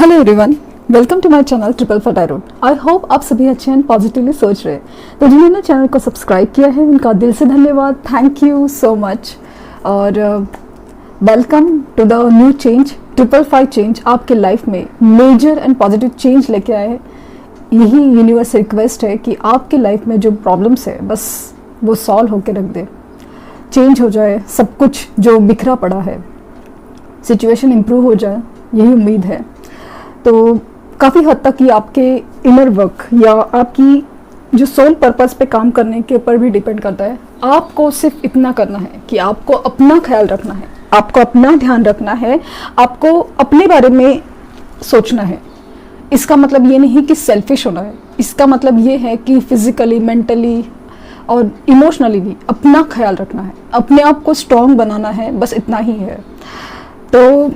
Hello everyone, welcome to my channel triple four tarot. I hope आप सभी अच्छे and positively सोच रहे हैं। तो जिन्होंने चैनल को सब्सक्राइब किया है उनका दिल से धन्यवाद, थैंक यू सो मच। और welcome to the new change, 555 change आपके लाइफ में मेजर एंड पॉजिटिव चेंज लेके आए। यही यूनिवर्स रिक्वेस्ट है कि आपके लाइफ में जो प्रॉब्लम्स है बस वो सॉल्व होकर रख दे, चेंज हो जाए, सब कुछ जो बिखरा पड़ा है सिचुएशन इम्प्रूव हो जाए, यही उम्मीद है। तो काफ़ी हद तक ये आपके इनर वर्क या आपकी जो सोल पर्पस पे काम करने के ऊपर भी डिपेंड करता है। आपको सिर्फ इतना करना है कि आपको अपना ख्याल रखना है, आपको अपना ध्यान रखना है, आपको अपने बारे में सोचना है। इसका मतलब ये नहीं कि सेल्फिश होना है, इसका मतलब ये है कि फिजिकली, मेंटली और इमोशनली भी अपना ख्याल रखना है, अपने आप को स्ट्रॉन्ग बनाना है, बस इतना ही है। तो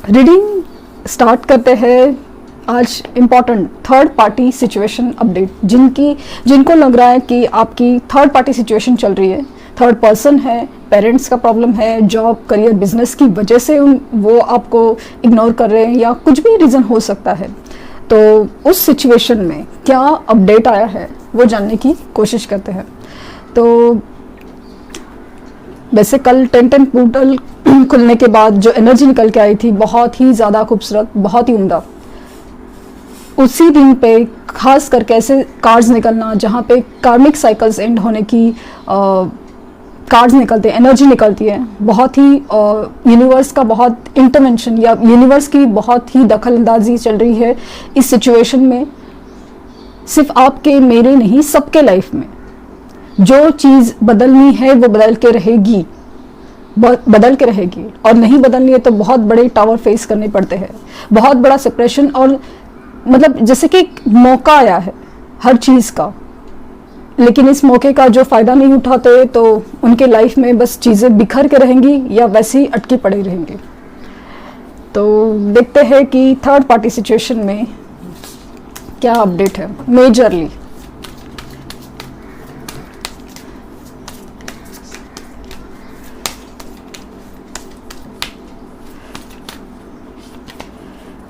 रीडिंग स्टार्ट करते हैं। आज important third party situation update, जिनको लग रहा है कि आपकी थर्ड पार्टी सिचुएशन चल रही है, थर्ड पर्सन है, पेरेंट्स का प्रॉब्लम है, जॉब, करियर, बिजनेस की वजह से वो आपको इग्नोर कर रहे हैं या कुछ भी रीज़न हो सकता है। तो उस सिचुएशन में क्या अपडेट आया है वो जानने की कोशिश करते हैं। तो वैसे कल 10 पोर्टल खुलने के बाद जो एनर्जी निकल के आई थी बहुत ही ज़्यादा खूबसूरत, बहुत ही उम्दा। उसी दिन पे खास करके ऐसे कार्ड्स निकलना जहाँ पे कार्मिक साइकिल्स एंड होने की कार्ड्स निकलते हैं, एनर्जी निकलती है, बहुत ही यूनिवर्स का बहुत इंटरवेंशन या यूनिवर्स की बहुत ही दखलंदाजी चल रही है इस सिचुएशन में। सिर्फ आपके, मेरे नहीं, सबके लाइफ में जो चीज़ बदलनी है वो बदल के रहेगी, बदल के रहेगी। और नहीं बदलनी है तो बहुत बड़े टावर फेस करने पड़ते हैं, बहुत बड़ा सेपरेशन। और मतलब जैसे कि एक मौका आया है हर चीज़ का, लेकिन इस मौके का जो फ़ायदा नहीं उठाते तो उनके लाइफ में बस चीज़ें बिखर के रहेंगी या वैसे ही अटकी पड़ी रहेंगी। तो देखते हैं कि थर्ड पार्टी सिचुएशन में क्या अपडेट है majorly.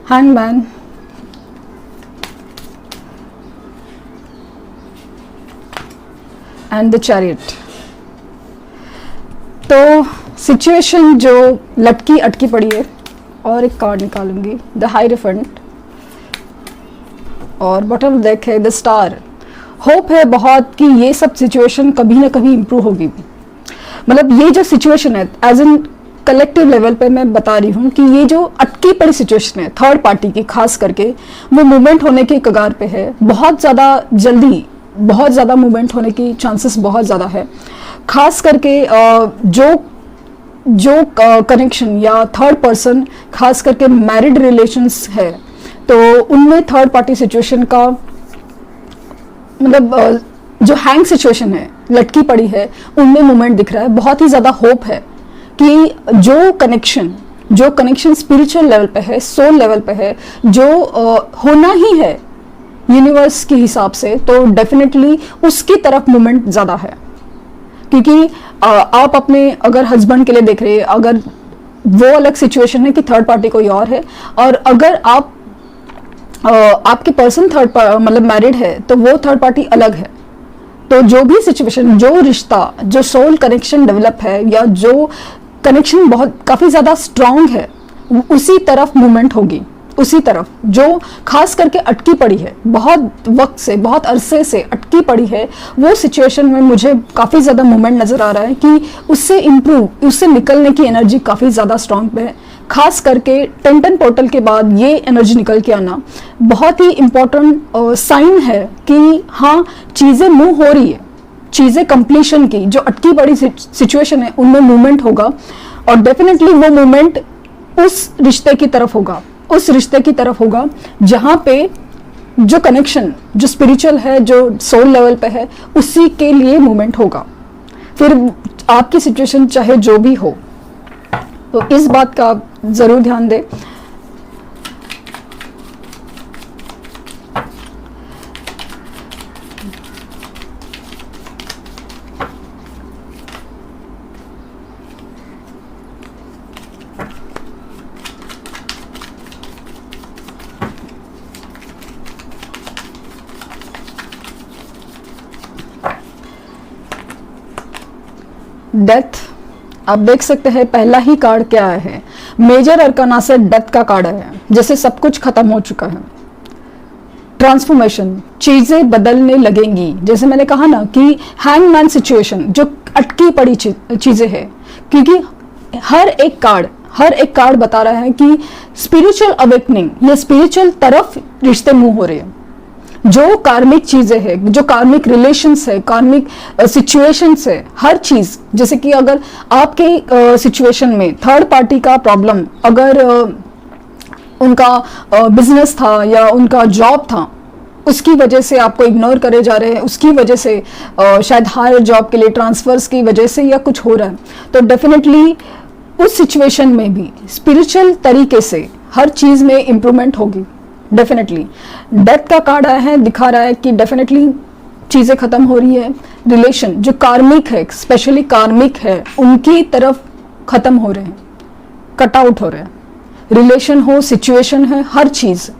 Hangman, and the chariot. तो सिचुएशन जो लटकी अटकी पड़ी है, और एक कार्ड निकालूंगी, द हायरोफेंट, और बॉटम डेक है द स्टार। होप है बहुत कि ये सब सिचुएशन कभी ना कभी इम्प्रूव होगी। मतलब ये जो सिचुएशन है एज एन कलेक्टिव लेवल पे मैं बता रही हूँ कि ये जो अटकी पड़ी सिचुएशन है थर्ड पार्टी की, खास करके वो मूवमेंट होने के कगार पे है। बहुत ज़्यादा जल्दी, बहुत ज़्यादा मूवमेंट होने की चांसेस बहुत ज़्यादा है। खास करके जो कनेक्शन या थर्ड पर्सन, खास करके मैरिड रिलेशंस है, तो उनमें थर्ड पार्टी सिचुएशन का मतलब जो हैंग सिचुएशन है, लटकी पड़ी है, उनमें मूवमेंट दिख रहा है। बहुत ही ज़्यादा होप है कि जो कनेक्शन स्पिरिचुअल लेवल पे है, सोल लेवल पे है, जो होना ही है यूनिवर्स के हिसाब से, तो डेफिनेटली उसकी तरफ मूवमेंट ज़्यादा है। क्योंकि आप अपने अगर हस्बैंड के लिए देख रहे हैं, अगर वो अलग सिचुएशन है कि थर्ड पार्टी कोई और है, और अगर आपके पर्सन मतलब मैरिड है तो वो थर्ड पार्टी अलग है। तो जो भी सिचुएशन, जो रिश्ता, जो सोल कनेक्शन डेवलप है या जो कनेक्शन बहुत काफ़ी ज़्यादा स्ट्रांग है, उसी तरफ मूवमेंट होगी, उसी तरफ जो खास करके अटकी पड़ी है, बहुत वक्त से, बहुत अरसे से अटकी पड़ी है, वो सिचुएशन में मुझे काफ़ी ज़्यादा मूवमेंट नज़र आ रहा है कि उससे इम्प्रूव, उससे निकलने की एनर्जी काफ़ी ज़्यादा स्ट्रांग है। खास करके 10 पोर्टल के बाद ये एनर्जी निकल के आना बहुत ही इम्पोर्टेंट साइन है कि हाँ, चीज़ें मूव हो रही है, चीज़ें कंप्लीशन की, जो अटकी पड़ी सिचुएशन है उनमें मूवमेंट होगा। और डेफिनेटली वो मूवमेंट उस रिश्ते की तरफ होगा, उस रिश्ते की तरफ होगा जहाँ पे जो कनेक्शन, जो स्पिरिचुअल है, जो सोल लेवल पे है, उसी के लिए मूवमेंट होगा। फिर आपकी सिचुएशन चाहे जो भी हो, तो इस बात का आप ज़रूर ध्यान दें। डेथ, आप देख सकते हैं पहला ही कार्ड क्या है, मेजर अरकाना से डेथ का कार्ड है, जैसे सब कुछ खत्म हो चुका है। ट्रांसफॉर्मेशन, चीजें बदलने लगेंगी, जैसे मैंने कहा ना कि हैंगमैन सिचुएशन, जो अटकी पड़ी चीजें हैं, क्योंकि हर एक कार्ड बता रहा है कि स्पिरिचुअल अवेकनिंग, ये स्पिरिचुअल तरफ रिश्ते मूव हो रहे हैं। जो कार्मिक चीजें हैं, जो कार्मिक रिलेशंस है, कार्मिक सिचुएशंस है, हर चीज, जैसे कि अगर आपके सिचुएशन में थर्ड पार्टी का प्रॉब्लम, अगर उनका बिजनेस था या उनका जॉब था, उसकी वजह से आपको इग्नोर करे जा रहे हैं, उसकी वजह से शायद हायर जॉब के लिए ट्रांसफर्स की वजह से या कुछ हो रहा है, तो डेफिनेटली उस सिचुएशन में भी स्पिरिचुअल तरीके से हर चीज में इंप्रूवमेंट होगी। डेफिनेटली डेथ का कार्ड आया है, दिखा रहा है कि डेफिनेटली चीजें खत्म हो रही है। रिलेशन जो कार्मिक है, स्पेशली कार्मिक है, उनकी तरफ खत्म हो रहे हैं, कट आउट हो रहे हैं। रिलेशन हो, सिचुएशन है, हर चीज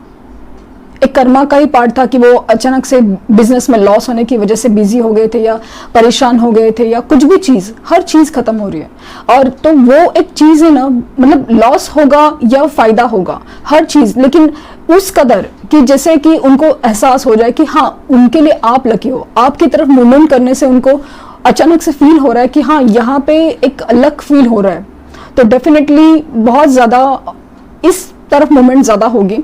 एक कर्मा का ही पार्ट था कि वो अचानक से बिजनेस में लॉस होने की वजह से बिजी हो गए थे या परेशान हो गए थे या कुछ भी चीज, हर चीज खत्म हो रही है। और तो वो एक चीज है ना, मतलब लॉस होगा या फायदा होगा, हर चीज, लेकिन उस कदर कि जैसे कि उनको एहसास हो जाए कि हाँ उनके लिए आप लकी हो, आपकी तरफ मूवमेंट करने से उनको अचानक से फील हो रहा है कि हाँ यहाँ पे एक लक फील हो रहा है। तो डेफिनेटली बहुत ज्यादा इस तरफ मूवमेंट ज्यादा होगी।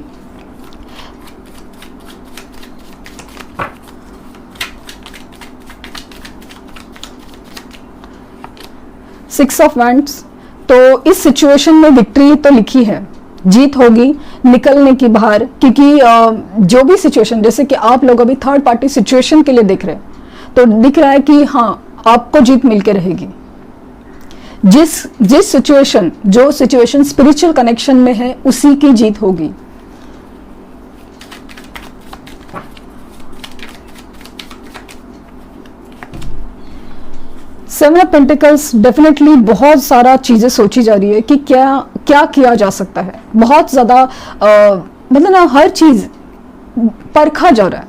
सिक्स ऑफ वैंड्स, तो इस सिचुएशन में विक्ट्री तो लिखी है, जीत होगी निकलने की बाहर, क्योंकि जो भी सिचुएशन, जैसे कि आप लोग अभी थर्ड पार्टी सिचुएशन के लिए देख रहे हैं, तो दिख रहा है कि हाँ आपको जीत मिलके रहेगी। जिस सिचुएशन, जो सिचुएशन स्पिरिचुअल कनेक्शन में है, उसी की जीत होगी। सेवन ऑफ पेंटिकल्स, डेफिनेटली बहुत सारा चीजें सोची जा रही है कि क्या क्या किया जा सकता है। बहुत ज्यादा मतलब ना हर चीज परखा जा रहा है,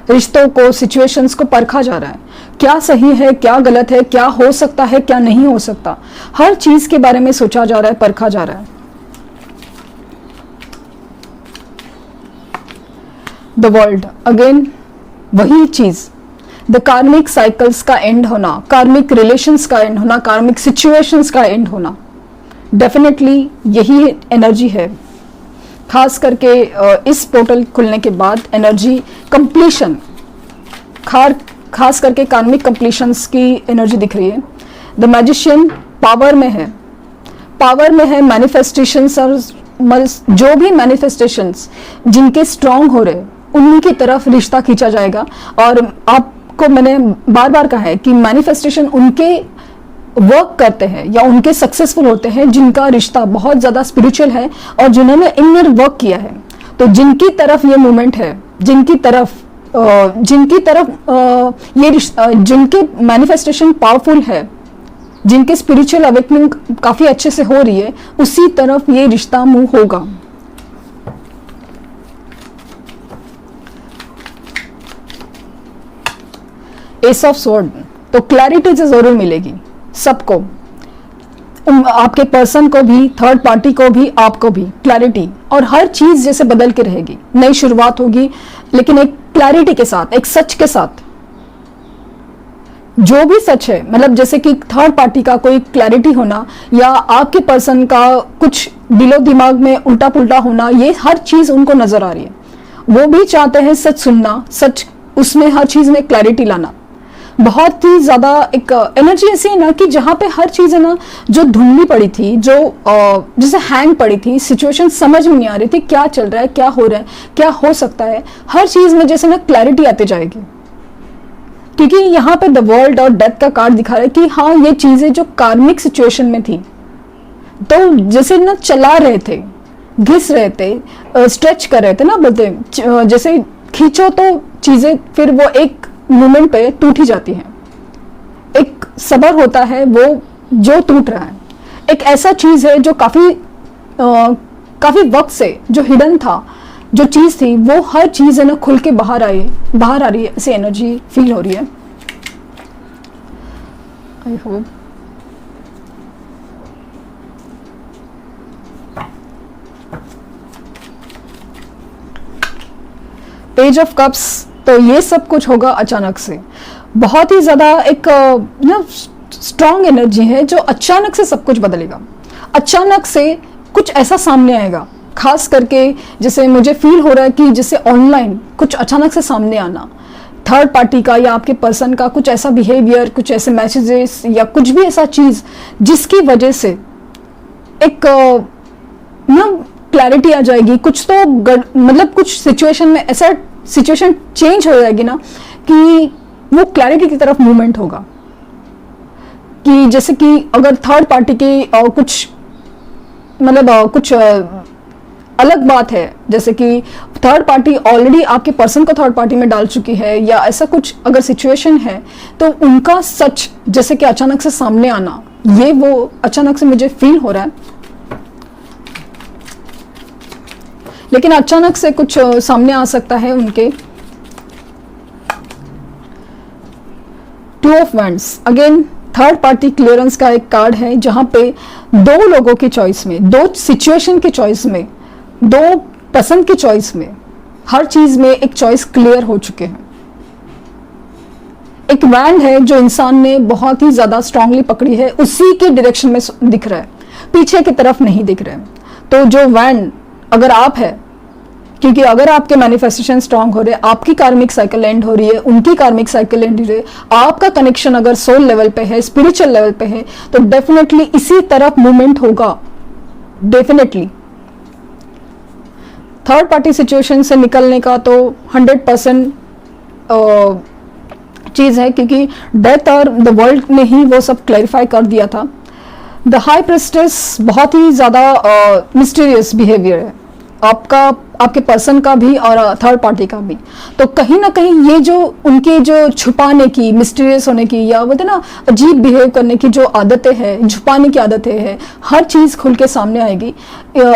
रिश्तों को, सिचुएशंस को परखा जा रहा है, क्या सही है, क्या गलत है, क्या हो सकता है, क्या नहीं हो सकता, हर चीज के बारे में सोचा जा रहा है, परखा जा रहा है। द वर्ल्ड, अगेन वही चीज, द कार्मिक साइकिल्स का एंड होना, कार्मिक रिलेशंस का एंड होना, कार्मिक सिचुएशंस का एंड होना, डेफिनेटली यही एनर्जी है। खास करके इस पोर्टल खुलने के बाद एनर्जी कंप्लीशन, खास करके कार्मिक कंप्लीशंस की एनर्जी दिख रही है। द मैजिशियन पावर में है, पावर में है मैनिफेस्टेशंस, और जो भी मैनिफेस्टेशंस जिनके स्ट्रांग हो रहे उन्हीं की तरफ रिश्ता खींचा जाएगा। और आपको मैंने बार बार कहा है कि मैनिफेस्टेशन उनके वर्क करते हैं या उनके सक्सेसफुल होते हैं जिनका रिश्ता बहुत ज्यादा स्पिरिचुअल है और जिन्होंने इनर वर्क किया है। तो जिनकी तरफ ये मूवमेंट है, जिनकी तरफ ये जिनके मैनिफेस्टेशन पावरफुल है, जिनके स्पिरिचुअल अवेकनिंग काफी अच्छे से हो रही है, उसी तरफ ये रिश्ता मूव होगा। एस ऑफ स्वॉर्ड, तो क्लैरिटी से जरूर मिलेगी सबको, आपके पर्सन को भी, थर्ड पार्टी को भी, आपको भी क्लैरिटी, और हर चीज जैसे बदल के रहेगी, नई शुरुआत होगी, लेकिन एक क्लैरिटी के साथ, एक सच के साथ। जो भी सच है, मतलब जैसे कि थर्ड पार्टी का कोई क्लैरिटी होना या आपके पर्सन का कुछ दिलो दिमाग में उल्टा पुल्टा होना, ये हर चीज उनको नजर आ रही है। वो भी चाहते हैं सच सुनना, सच उसमें हर चीज में क्लैरिटी लाना। बहुत ही ज्यादा एक एनर्जी ऐसी है ना कि जहां पे हर चीज है ना जो धुंधली पड़ी थी, जो जैसे हैंग पड़ी थी, सिचुएशन समझ में नहीं आ रही थी, क्या चल रहा है, क्या हो रहा है, क्या हो सकता है, हर चीज में जैसे ना क्लैरिटी आती जाएगी। क्योंकि यहाँ पे द वर्ल्ड और डेथ का कार्ड दिखा रहा है कि हाँ ये चीजें जो कार्मिक सिचुएशन में थी, तो जैसे ना चला रहे थे, घिस रहे थे, स्ट्रेच कर रहे थे ना, बोलते जैसे खींचो तो चीजें फिर वो एक मोमेंट पे टूट ही जाती है। एक सबर होता है वो जो टूट रहा है, एक ऐसा चीज है जो काफी वक्त से जो हिडन था, जो चीज थी, वो हर चीज है ना खुल के बाहर आ रही है, ऐसी एनर्जी फील हो रही है। I hope ace of cups, तो ये सब कुछ होगा अचानक से। बहुत ही ज़्यादा एक ना स्ट्रॉन्ग एनर्जी है जो अचानक से सब कुछ बदलेगा। अचानक से कुछ ऐसा सामने आएगा, खास करके जैसे मुझे फील हो रहा है कि जैसे ऑनलाइन कुछ अचानक से सामने आना, थर्ड पार्टी का या आपके पर्सन का कुछ ऐसा बिहेवियर, कुछ ऐसे मैसेजेस या कुछ भी ऐसा चीज़ जिसकी वजह से एक ना क्लैरिटी आ जाएगी। कुछ तो मतलब कुछ सिचुएशन में ऐसा सिचुएशन चेंज हो जाएगी ना कि वो क्लैरिटी की तरफ मूवमेंट होगा। कि जैसे कि अगर थर्ड पार्टी की कुछ मतलब कुछ अलग बात है, जैसे कि थर्ड पार्टी ऑलरेडी आपके पर्सन को थर्ड पार्टी में डाल चुकी है या ऐसा कुछ अगर सिचुएशन है, तो उनका सच जैसे कि अचानक से सामने आना, ये वो अचानक से मुझे फील हो रहा है। लेकिन अचानक से कुछ सामने आ सकता है उनके। Two of wands again third party clearance का एक कार्ड है, जहां पे दो लोगों की चॉइस में, दो सिचुएशन की चॉइस में, दो पसंद की चॉइस में, हर चीज में एक चॉइस क्लियर हो चुके हैं। एक वैंड है जो इंसान ने बहुत ही ज्यादा स्ट्रांगली पकड़ी है, उसी के डायरेक्शन में दिख रहा है, पीछे की तरफ नहीं दिख रहा है। तो जो वैंड अगर आप है, क्योंकि अगर आपके मैनिफेस्टेशन स्ट्रांग हो रहे, आपकी कार्मिक साइकिल एंड हो रही है, उनकी कार्मिक साइकिल एंड हो रही है, आपका कनेक्शन अगर सोल लेवल पे है, स्पिरिचुअल लेवल पे है, तो डेफिनेटली इसी तरफ मूवमेंट होगा। डेफिनेटली थर्ड पार्टी सिचुएशन से निकलने का तो 100% चीज है, क्योंकि डेथ और द वर्ल्ड ने ही वो सब क्लैरिफाई कर दिया था। द हाई प्रेस्टेस बहुत ही ज्यादा मिस्टीरियस बिहेवियर है आपका, आपके पर्सन का भी और थर्ड पार्टी का भी। तो कहीं ना कहीं ये जो उनके जो छुपाने की, मिस्टीरियस होने की, या बोलते ना अजीब बिहेव करने की जो आदतें हैं, छुपाने की आदतें हैं, हर चीज़ खुल के सामने आएगी।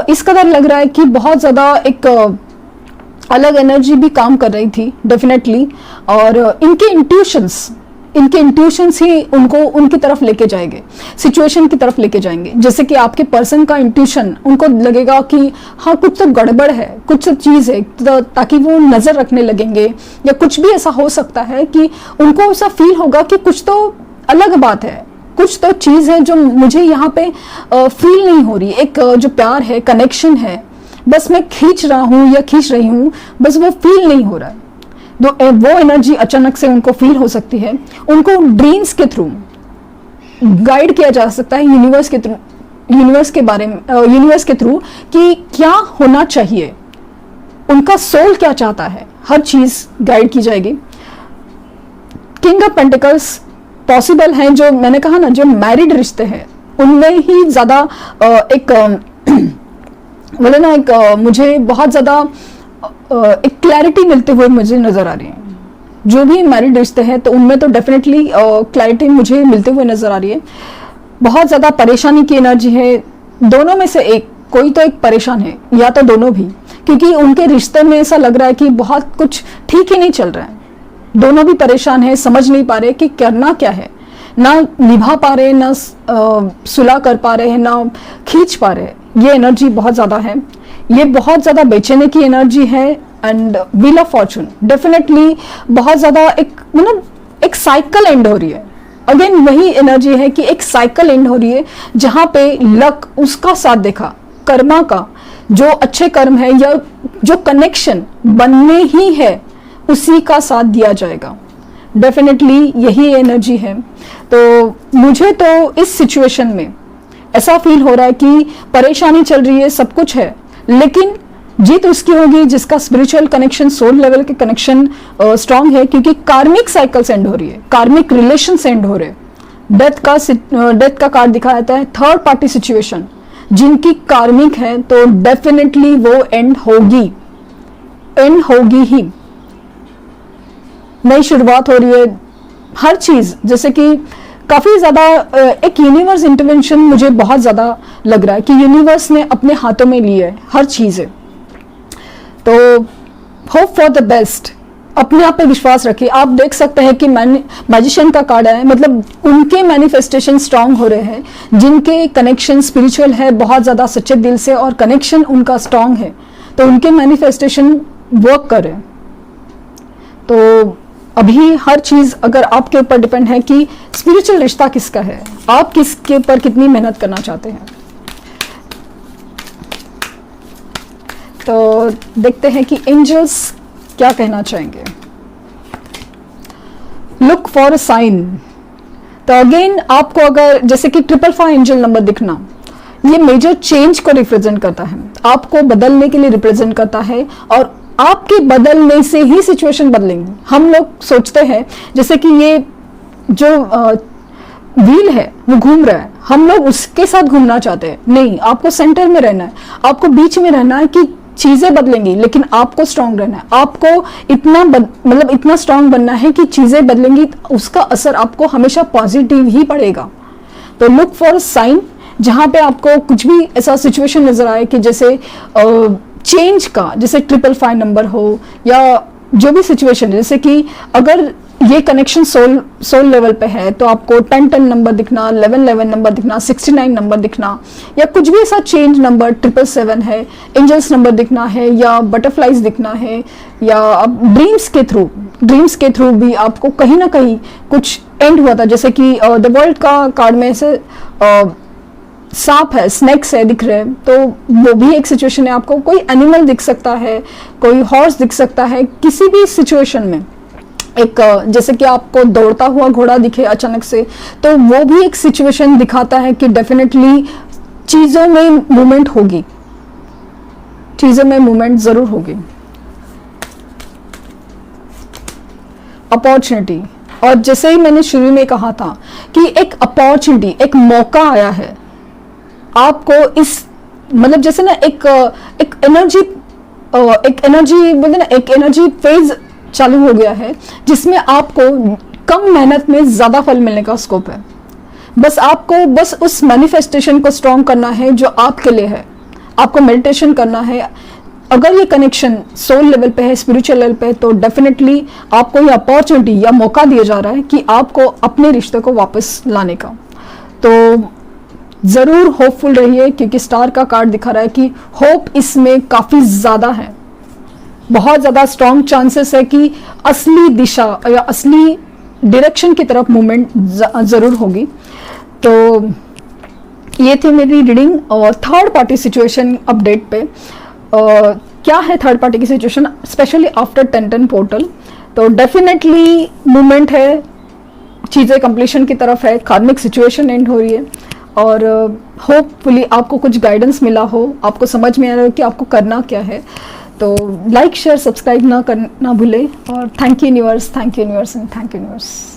इस कदर लग रहा है कि बहुत ज़्यादा एक अलग एनर्जी भी काम कर रही थी डेफिनेटली, और इनके इंट्यूशंस ही उनको उनकी तरफ लेके जाएंगे, सिचुएशन की तरफ लेके जाएंगे। जैसे कि आपके पर्सन का इंट्यूशन, उनको लगेगा कि हाँ कुछ तो गड़बड़ है, कुछ तो चीज़ है, तो ताकि वो नज़र रखने लगेंगे, या कुछ भी ऐसा हो सकता है कि उनको ऐसा फील होगा कि कुछ तो अलग बात है, कुछ तो चीज़ है जो मुझे यहाँ पे फील नहीं हो रही। एक जो प्यार है, कनेक्शन है, बस मैं खींच रहा हूँ या खींच रही हूँ, बस वो फील नहीं हो रहा है। वो एनर्जी अचानक से उनको फील हो सकती है। उनको ड्रीम्स के थ्रू गाइड किया जा सकता है, यूनिवर्स के थ्रू, यूनिवर्स के बारे में, यूनिवर्स के थ्रू कि क्या होना चाहिए, उनका सोल क्या चाहता है, हर चीज गाइड की जाएगी। किंग ऑफ पेंटिकल्स पॉसिबल है, जो मैंने कहा ना, जो मैरिड रिश्ते हैं उनमें ही ज्यादा एक बोले ना, एक मुझे बहुत ज्यादा एक क्लैरिटी मिलते हुए मुझे नजर आ रही है। जो भी मैरिड रिश्ते हैं तो उनमें तो डेफिनेटली क्लैरिटी मुझे मिलते हुए नजर आ रही है। बहुत ज्यादा परेशानी की एनर्जी है, दोनों में से एक, कोई तो एक परेशान है या तो दोनों भी, क्योंकि उनके रिश्ते में ऐसा लग रहा है कि बहुत कुछ ठीक ही नहीं चल रहा है। दोनों भी परेशान है, समझ नहीं पा रहे कि करना क्या है, ना निभा पा रहे, ना सुलह कर पा रहे हैं, ना खींच पा रहे। ये एनर्जी बहुत ज्यादा है, ये बहुत ज्यादा बेचैनी की एनर्जी है। And wheel of Fortune definitely बहुत ज्यादा एक मतलब एक साइकिल एंड हो रही है। अगेन वही एनर्जी है कि एक साइकिल एंड हो रही है, जहां पे लक उसका साथ देखा, कर्मा का जो अच्छे कर्म है या जो कनेक्शन बनने ही है उसी का साथ दिया जाएगा। डेफिनेटली यही एनर्जी है। तो मुझे तो इस सिचुएशन में ऐसा फील हो रहा है कि परेशानी चल रही है, सब कुछ है, लेकिन जीत उसकी होगी जिसका स्पिरिचुअल कनेक्शन, सोल लेवल के कनेक्शन स्ट्रांग है, क्योंकि कार्मिक साइकिल एंड हो रही है, कार्मिक रिलेशन एंड हो रहे हैं। डेथ का कार्ड दिखाया जाता है, थर्ड पार्टी सिचुएशन जिनकी कार्मिक है, तो डेफिनेटली वो एंड होगी ही। नई शुरुआत हो रही है, हर चीज, जैसे कि काफी ज्यादा एक यूनिवर्स इंटरवेंशन मुझे बहुत ज्यादा लग रहा है कि यूनिवर्स ने अपने हाथों में ली है हर चीज है। तो होप फॉर द बेस्ट, अपने आप पे विश्वास रखिए। आप देख सकते हैं कि मैजिशियन का कार्ड है, मतलब उनके मैनिफेस्टेशन स्ट्रांग हो रहे हैं, जिनके कनेक्शन स्पिरिचुअल है बहुत ज्यादा सच्चे दिल से, और कनेक्शन उनका स्ट्रांग है, तो उनके मैनिफेस्टेशन वर्क कर रहे हैं। तो अभी हर चीज़ अगर आपके ऊपर डिपेंड है कि स्पिरिचुअल रिश्ता किसका है, आप किसके ऊपर कितनी मेहनत करना चाहते हैं। तो देखते हैं कि एंजल्स क्या कहना चाहेंगे। Look for a sign. तो अगेन आपको अगर जैसे कि 555 एंजल नंबर दिखना, ये मेजर चेंज को रिप्रेजेंट करता है, आपको बदलने के लिए रिप्रेजेंट करता है, और आपके बदलने से ही सिचुएशन बदलेंगी। हम लोग सोचते हैं जैसे कि ये जो व्हील है वो घूम रहा है, हम लोग उसके साथ घूमना चाहते हैं। नहीं, आपको सेंटर में रहना है, आपको बीच में रहना है कि चीजें बदलेंगी, लेकिन आपको स्ट्रांग रहना है। आपको इतना मतलब इतना स्ट्रांग बनना है कि चीजें बदलेंगी, उसका असर आपको हमेशा पॉजिटिव ही पड़ेगा। तो लुक फॉर साइन, जहां पे आपको कुछ भी ऐसा सिचुएशन नजर आए कि जैसे चेंज का, जैसे 555 नंबर हो या जो भी सिचुएशन है, जैसे कि अगर ये कनेक्शन सोल लेवल पे है तो आपको 1010 नंबर दिखना, 1111 नंबर दिखना, 69 नंबर दिखना, या कुछ भी ऐसा चेंज नंबर 777 है, एंजल्स नंबर दिखना है, या बटरफ्लाइज दिखना है, या अब ड्रीम्स के थ्रू भी आपको कहीं ना कहीं कुछ एंड हुआ था। जैसे कि द वर्ल्ड का कार्ड में ऐसे सांप है, स्नेक्स है दिख रहे हैं, तो वो भी एक सिचुएशन है। आपको कोई एनिमल दिख सकता है, कोई हॉर्स दिख सकता है, किसी भी सिचुएशन में एक जैसे कि आपको दौड़ता हुआ घोड़ा दिखे अचानक से, तो वो भी एक सिचुएशन दिखाता है कि डेफिनेटली चीजों में मूवमेंट होगी, चीजों में मूवमेंट जरूर होगी। अपॉर्चुनिटी, और जैसे ही मैंने शुरू में कहा था कि एक अपॉर्चुनिटी, एक मौका आया है आपको, इस मतलब जैसे ना एक एनर्जी बोलते ना, एक एनर्जी फेज चालू हो गया है जिसमें आपको कम मेहनत में ज्यादा फल मिलने का स्कोप है। बस आपको बस उस मैनिफेस्टेशन को स्ट्रॉन्ग करना है जो आपके लिए है, आपको मेडिटेशन करना है। अगर ये कनेक्शन सोल लेवल पे है, स्पिरिचुअल लेवल पे है, तो डेफिनेटली आपको ये अपॉर्चुनिटी या मौका दिया जा रहा है कि आपको अपने रिश्ते को वापस लाने का। तो जरूर होपफुल रहिए, क्योंकि स्टार का कार्ड दिखा रहा है कि होप इसमें काफी ज्यादा है, बहुत ज्यादा स्ट्रॉन्ग चांसेस है कि असली दिशा या असली डायरेक्शन की तरफ मूवमेंट जरूर होगी। तो ये थी मेरी रीडिंग और थर्ड पार्टी सिचुएशन अपडेट पे। क्या है थर्ड पार्टी की सिचुएशन, स्पेशली आफ्टर 1010 पोर्टल। तो डेफिनेटली मूवमेंट है, चीज़ें कंप्लीशन की तरफ है, कार्मिक सिचुएशन एंड हो रही है, और होपफुली आपको कुछ गाइडेंस मिला हो, आपको समझ में आ रहा हो कि आपको करना क्या है। तो लाइक शेयर सब्सक्राइब ना करना भूले, और thank you universe, thank you universe and thank you universe.